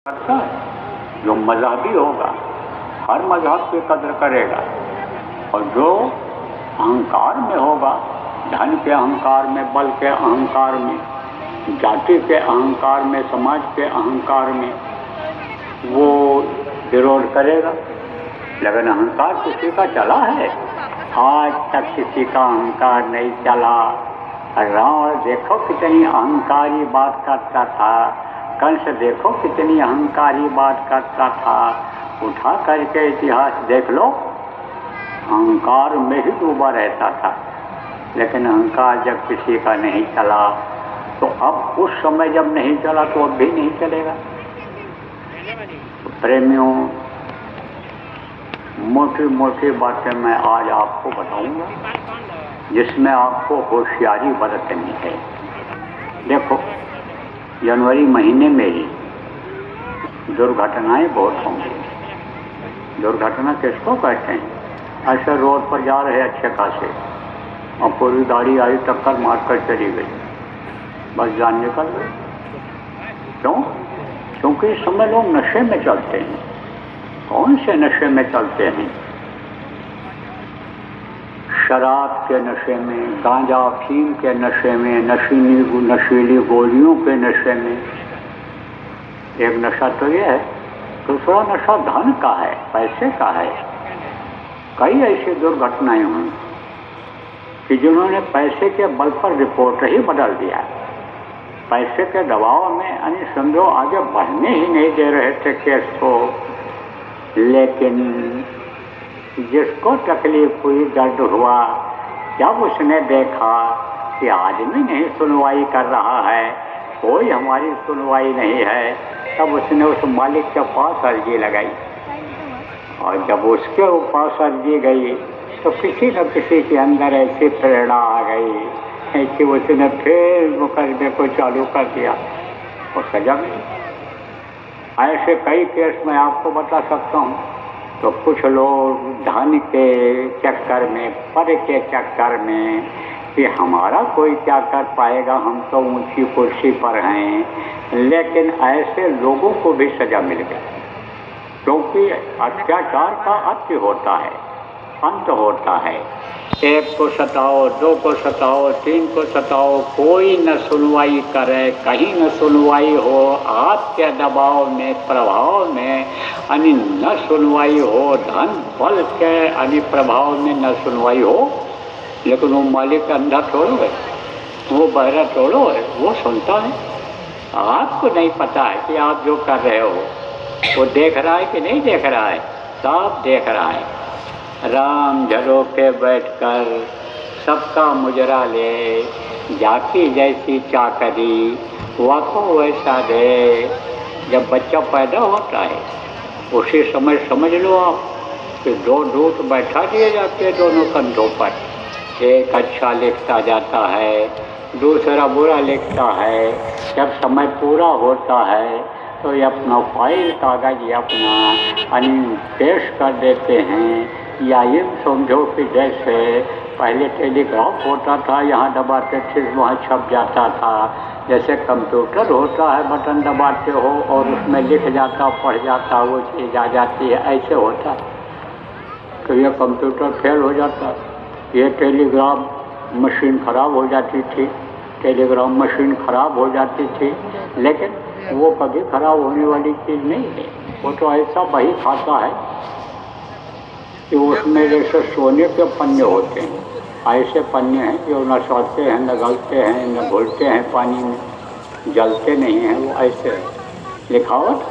करता है। जो मजहबी होगा हर मजहब की कदर करेगा, और जो अहंकार में होगा, धन के अहंकार में, बल के अहंकार में, जाति के अहंकार में, समाज के अहंकार में, वो विरोध करेगा। लेकिन अहंकार किसी का चला है? आज तक किसी का अहंकार नहीं चला। रावण देखो कितनी अहंकारी बात करता था, कंस देखो कितनी अहंकारी बात करता था। उठा करके इतिहास देख लो, अहंकार में ही डूबा रहता था। लेकिन अहंकार जब किसी का नहीं चला, तो अब उस समय जब नहीं चला तो अब भी नहीं चलेगा। तो प्रेमियों, मोटी मोटी बातें मैं आज आपको बताऊंगा, जिसमें आपको होशियारी बरतनी है। देखो, जनवरी महीने में ही दुर्घटनाएं बहुत होंगी। दुर्घटना किसको कहते हैं? ऐसे रोड पर जा रहे अच्छे खासे और पूरी गाड़ी आई, टक्कर मारकर चली गई, बस जान निकल गई। क्यों? क्योंकि इस समय लोग नशे में चलते हैं। कौन से नशे में चलते हैं? शराब के नशे में, गांजा अफीम के नशे में, नशीली गोलियों के नशे में। एक नशा तो ये है, दूसरा नशा धन का है, पैसे का है। कई ऐसी दुर्घटनाएं हुई कि जिन्होंने पैसे के बल पर रिपोर्ट ही बदल दिया। पैसे के दबाव में यानी समझो आगे बढ़ने ही नहीं दे रहे थे केस को। लेकिन जिसको तकलीफ हुई, दर्द हुआ, जब उसने देखा कि आदमी नहीं सुनवाई कर रहा है, कोई हमारी सुनवाई नहीं है, तब उसने उस मालिक के पास अर्जी लगाई। और जब उसके पास अर्जी गई तो किसी न किसी के अंदर ऐसी प्रेरणा आ गई कि उसने फिर मुकदमे को चालू कर दिया और सजा मिली। ऐसे कई केस मैं आपको बता सकता हूँ। तो कुछ लोग धन के चक्कर में, पद के चक्कर में कि हमारा कोई क्या कर पाएगा, हम तो ऊंची कुर्सी पर हैं, लेकिन ऐसे लोगों को भी सजा मिल गई। क्योंकि अत्याचार का अंत होता है, अंत होता है। एक को सताओ, दो को सताओ, तीन को सताओ, कोई न सुनवाई करे, कहीं न सुनवाई हो। आपके दबाव में, प्रभाव में यानी न सुनवाई हो, धन बल के यानी प्रभाव में न सुनवाई हो। लेकिन वो मालिक अंधा थोड़ो है, वो बहरा थोड़ो है, वो सुनता है। आपको नहीं पता है कि आप जो कर रहे हो वो देख रहा है कि नहीं देख रहा है? सब देख रहा है। राम झरोके बैठकर सबका मुजरा ले, जाकी जैसी चाकरी वाको वैसा दे। जब बच्चा पैदा होता है उसी समय समझ लो आप कि दो दूत बैठा दिए जाते हैं दोनों कंधों पर। एक अच्छा लिखता जाता है, दूसरा बुरा लिखता है। जब समय पूरा होता है तो ये अपना फाइल कागज अपना पेश कर देते हैं। या ये समझो कि जैसे पहले टेलीग्राफ होता था, यहाँ दबाते थे वहाँ छप जाता था। जैसे कंप्यूटर होता है, बटन दबाते हो और उसमें लिख जाता, पढ़ जाता, वो चीज़ आ जाती है, ऐसे होता है। तो ये कंप्यूटर फेल हो जाता, ये टेलीग्राफ मशीन ख़राब हो जाती थी, टेलीग्राफ मशीन ख़राब हो जाती थी। लेकिन वो कभी ख़राब होने वाली चीज़ नहीं है। वो तो ऐसा बही खाता है कि उसमें जैसे सोने के पन्ने होते हैं, ऐसे पन्ने हैं जो न सड़ते हैं, न गलते हैं, न घुलते हैं पानी में, जलते नहीं हैं। वो ऐसे लिखावट,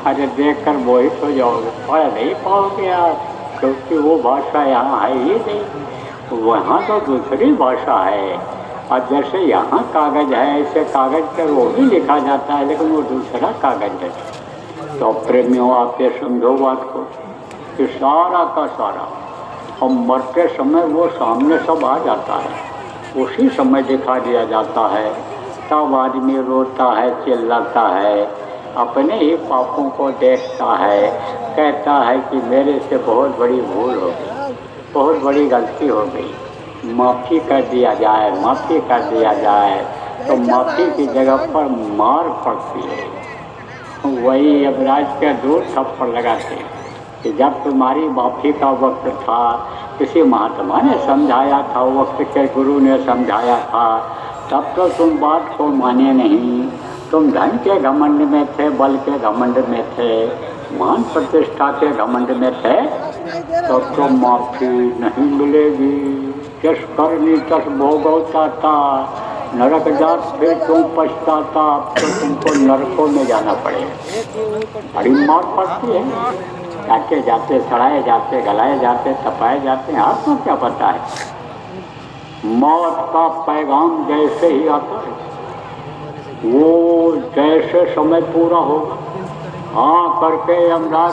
अरे देख कर मोहित हो जाओगे, पढ़ नहीं पाओगे आप, क्योंकि वो भाषा यहाँ है ही नहीं। वहाँ तो दूसरी भाषा है। और जैसे यहाँ कागज़ है, ऐसे कागज़ पर वो भी लिखा जाता है, लेकिन वो दूसरा कागज़ है। तो प्रेमियों, आप ये समझो बात को कि सारा का सारा और मरते समय वो सामने सब आ जाता है, उसी समय दिखा दिया जाता है। तब आदमी रोता है, चिल्लाता है, अपने ही पापों को देखता है, कहता है कि मेरे से बहुत बड़ी भूल हो गई, बहुत बड़ी गलती हो गई, माफ़ी कर दिया जाए, माफ़ी कर दिया जाए। तो माफ़ी की जगह पर मार पड़ती है। वही यमराज के दूर थप्पड़ लगाते कि जब तुम्हारी माफ़ी का वक्त था, किसी महात्मा ने समझाया था, वक्त के गुरु ने समझाया था, तब तो तुम बात को माने नहीं। तुम धन के घमंड में थे, बल के घमंड में थे, मान प्रतिष्ठा के घमंड में थे, तो तुम माफ़ी नहीं मिलेगी। जस करनी तस भोगवता था, नरक जात फिर तुम पछताता, तो तुमको नरकों में जाना पड़ेगा। बड़ी मार पड़ती है, काटे जाते, सड़ाए जाते, गलाए जाते, तपाए जाते हैं। आपको क्या पता है? मौत का पैगाम जैसे ही आता है, वो जैसे समय पूरा होगा, हाँ करके यमराज